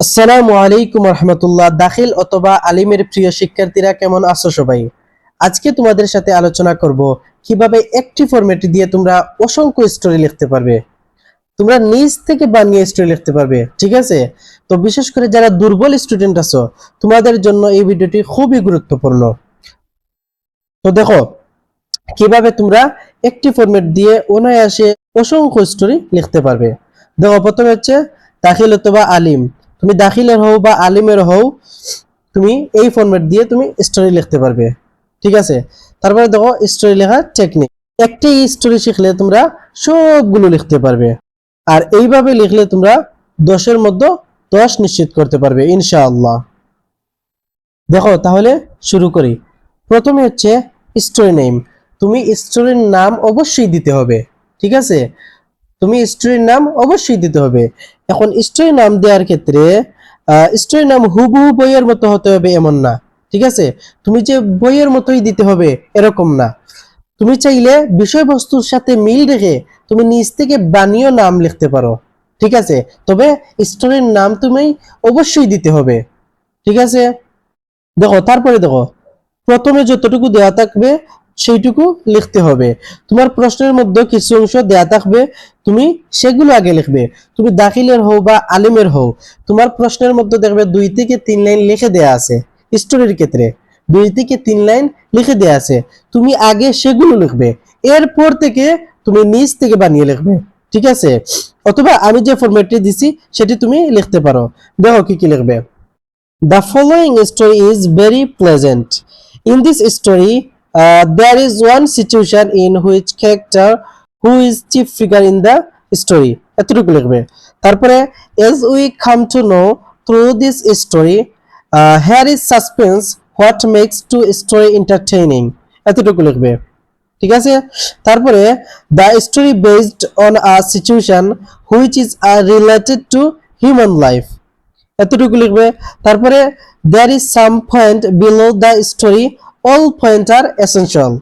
আসসালামু আলাইকুম রহমতুল্লাহ। দাখিল অথবা আলিমের প্রিয় শিক্ষার্থীরা কেমন আছো সবাই? আজকে তোমাদের সাথে আলোচনা করব কিভাবে একটি ফরম্যাট দিয়ে তোমরা অসংখ্য স্টোরি লিখতে পারবে। তোমরা নিজ থেকে বানিয়ে স্টোরি লিখতে পারবে, ঠিক আছে? তো বিশেষ করে যারা দুর্বল স্টুডেন্ট আছো তোমাদের জন্য এই ভিডিওটি খুবই গুরুত্বপূর্ণ। তো দেখো কিভাবে তোমরা একটি ফরম্যাট দিয়ে অনায়াসে অসংখ্য স্টোরি লিখতে পারবে। দেখো প্রথমে হচ্ছে দাখিল অথবা আলিম। তুমি দাখিলের হও বা আলিমের হও, তুমি এই ফরম্যাট দিয়ে তুমি স্টোরি লিখতে পারবে, ঠিক আছে? তারপরে দেখো স্টোরি লেখার টেকনিক। একটি স্টোরি শিখলে তোমরা সবগুলো লিখতে পারবে, আর এইভাবে লিখলে তোমরা 10-এর মধ্যে 10 নিশ্চিত করতে পারবে ইনশাআল্লাহ। দেখো তাহলে শুরু করি। প্রথমে হচ্ছে স্টোরি নেম। তুমি স্টোরির নাম অবশ্যই দিতে হবে, ঠিক আছে? তুমি স্টোরির নাম অবশ্যই দিতে হবে। এখন স্টোরির নাম দেওয়ার ক্ষেত্রে স্টোরির নাম হুবহু বইয়ের মতো হতে হবে এমন না, ঠিক আছে? তুমি যে বইয়ের মতোই দিতে হবে এরকম না। তুমি চাইলে বিষয়বস্তুর সাথে মিল রেখে তুমি নিজ থেকে বানিয়ে নাম লিখতে পারো, ঠিক আছে? তবে স্টোরির নাম তুমি অবশ্যই দিতে হবে, ঠিক আছে? দেখো তারপরে দেখো প্রথমে যতটুকু দেয়া থাকবে সেইটুকু লিখতে হবে। তোমার প্রশ্নের মধ্যে কিছু অংশ দেয়া থাকবে, তুমি সেগুলো আগে লিখবে। তুমি দাখিলের হও বা আলিমের হও, তোমার প্রশ্নের মধ্যে দেখবে 2 থেকে 3 লাইন লিখে দেয়া আছে। স্টোরির ক্ষেত্রে 2 থেকে 3 লাইন লিখে দেয়া আছে, তুমি আগে সেগুলো লিখবে, এরপর থেকে তুমি নিজ থেকে বানিয়ে লিখবে, ঠিক আছে? অথবা আমি যে ফরম্যাটটি দিছি সেটি তুমি লিখতে পারো। দেখো কি কি লিখবে। The following story is very pleasant. In this story, there is one situation in which character who is chief figure in the story. এতটুকু লিখবে। তারপরে as we come to know through this story, here is suspense what makes to story entertaining. এতটুকু লিখবে, ঠিক আছে? তারপরে the story based on a situation which is related to human life. এতটুকু লিখবে। তারপরে there is some point below the story, all point are essential.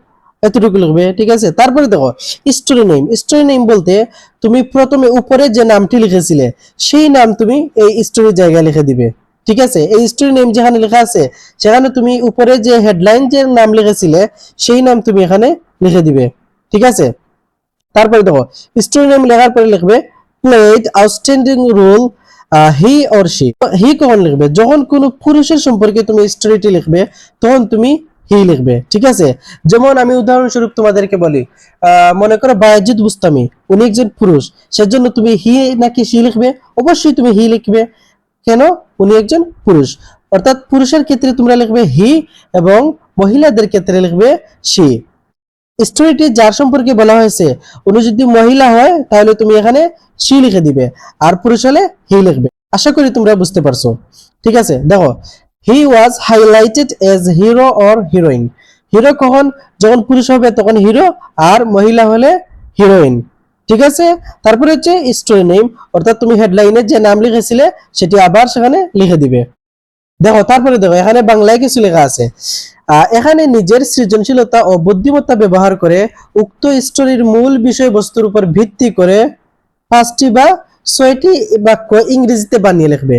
এতটুকু লিখবে, ঠিক আছে? তারপরে দেখো স্টোরি নেম। স্টোরি নেম বলতে তুমি প্রথমে উপরে যে নামটি লিখেছিলে সেই নাম তুমি এই স্টোরির জায়গায় লিখে দিবে, ঠিক আছে? এই স্টোরি নেম যেখানে লেখা আছে সেখানে তুমি উপরে যে হেডলাইন যে নাম লিখেছিলে সেই নাম তুমি এখানে লিখে দিবে, ঠিক আছে? তারপরে দেখো স্টোরি নেম লেখার পরে লিখবে played outstanding role he or she. He কখন লিখবে? যখন কোনো পুরুষের সম্পর্কে তুমি স্টোরিটি লিখবে তখন তুমি হি লিখবে, ঠিক আছে? যেমন আমি উদাহরণস্বরূপ তোমাদেরকে বলি, মনে করো বায়েজিদ বুস্তামি, উনি একজন পুরুষ, সেজন্য তুমি হি নাকি শি লিখবে? অবশ্যই তুমি হি লিখবে। কেন? উনি একজন পুরুষ, অর্থাৎ পুরুষের ক্ষেত্রে তোমরা লিখবে হি এবং মহিলাদের ক্ষেত্রে লিখবে শি। স্টোরিটি যার সম্পর্কে বলা হয়েছে উনি যদি মহিলা হয় তাহলে তুমি এখানে শি লিখে দিবে, আর পুরুষ হলে হি লিখবে। আশা করি তোমরা বুঝতে পারছো, ঠিক আছে? দেখো he was highlighted as hero or heroine. Hero কখন? যখন পুরুষ হবে তখন হিরো, আর মহিলা হলে হিরোইন, ঠিক আছে? তারপরে হচ্ছে স্টোরি নেম, অর্থাৎ তুমি হেডলাইনে যে নাম লিখেছিলে সেটি আবার সেখানে লিখে দিবে। দেখো তারপরে দেখো এখানে বাংলায় কিছু লেখা আছে। এখানে নিজের সৃজনশীলতা ও বুদ্ধিমত্তা ব্যবহার করে উক্ত স্টোরির মূল বিষয়বস্তুর উপর ভিত্তি করে 5টি বা 6টি বাক্য ইংরেজিতে বানিয়ে লিখবে।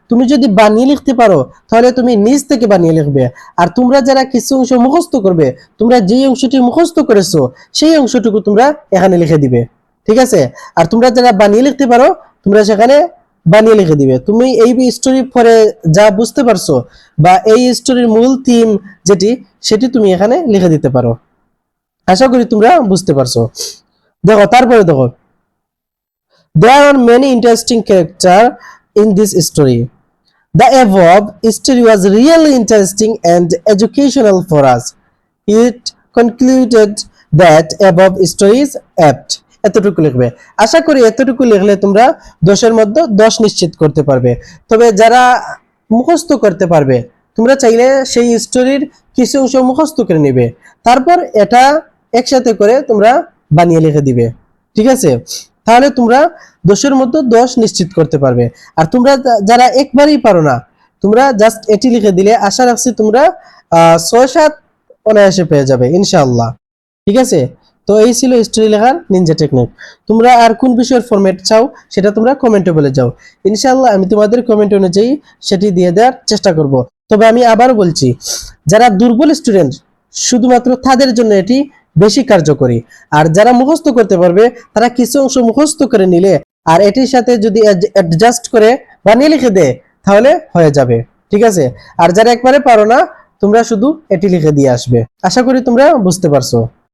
তুমি যদি বানিয়ে লিখতে পারো তাহলে তুমি নিজ থেকে বানিয়ে লিখবে। আর তোমরা যারা কিছু অংশ মুখস্থ করবে, তোমরা যে অংশটি মুখস্থ করেছো সেই অংশটুকু তোমরা এখানে লিখে দিবে, ঠিক আছে? আর তোমরা যারা বানিয়ে লিখতে পারো তোমরা সেখানে বানিয়ে লিখে দিবে। তুমি এই স্টোরি পরে যা বুঝতে পারছো বা এই স্টোরির মূল থিম যেটি সেটি তুমি এখানে লিখে দিতে পারো। আশা করি তোমরা বুঝতে পারছো। দেখো তারপরে দেখো there are many interesting characters in this story. The above story was really interesting and educational for us. It concluded that above story is apt. এতটুকু লিখবে। আশা করি এতটুকু লিখলে তোমরা 10-এর মধ্যে 10 নিশ্চিত করতে পারবে। তবে যারা মুখস্থ করতে পারবে তোমরা চাইলে সেই স্টোরির কিছু অংশ মুখস্থ করে নেবে, তারপর এটা একসাথে করে তোমরা বানিয়ে লিখে দিবে, ঠিক আছে? তাহলে তোমরা 10-এর মধ্যে 10 নিশ্চিত করতে পারবে। আর তোমরা যারা একবারই পারো না, তোমরা জাস্ট এটি লিখে দিলে আশা রাখছি তোমরা 6-7 অনায়াসে পেয়ে যাবে ইনশাআল্লাহ, ঠিক আছে? তো এই ছিল স্টোরি লেখার নিনজা টেকনিক। তোমরা আর কোন বিষয়ের ফরম্যাট চাও সেটা তোমরা কমেন্টে বলে যাও, ইনশাআল্লাহ আমি তোমাদের কমেন্ট অনুযায়ী সেটি দিয়ে দেওয়ার চেষ্টা করব। তবে আমি আবার বলছি, যারা দুর্বল স্টুডেন্ট শুধুমাত্র তাদের জন্য এটি বেশি কার্যকরী। আর যারা মুখস্থ করতে পারবে তারা কিছু অংশ মুখস্থ করে নিলে আর এটির সাথে যদি অ্যাডজাস্ট করে বানিয়ে লিখে দেয় তাহলে হয়ে যাবে, ঠিক আছে। আর যারা একবারে পারো না, তোমরা শুধু এটি লিখে দিয়ে আসবে। আশা করি তোমরা বুঝতে পারছো।